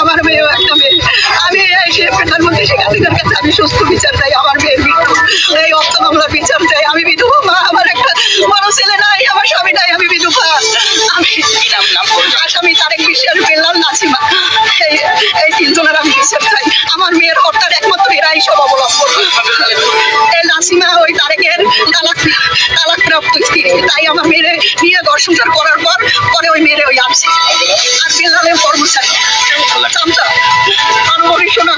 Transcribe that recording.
আমার মেয়েও একটা মেয়ে। আমি প্রধানমন্ত্রী শেখ হাসিনার কাছে আমি সুস্থ বিচার চাই, আমার মেয়ের মৃত্যু এই হত্যা মামলার বিচার চাই। আমি বিধবা মা, আমার একটা বড় ছেলে নাই, আমার স্বামী নাই, আমি বিধবা। আমি আসামি তারেক বিশ্বাস, বেলাল, নাসিমা, এই তিনজনের আমি বিচার চাই। আমার মেয়ের হত্যার একমাত্র এরাই সব অবলম্বন। এই নাসিমা ওই তারেকের তালাকপ্রাপ্ত স্ত্রী, তাই আমার মেয়েরে নিয়ে ঘর সংসার করার পরে ওই মেয়েরে ওই আসছে। আর বেলালের কর্মচারী চামচা, আনুমানিক শোনা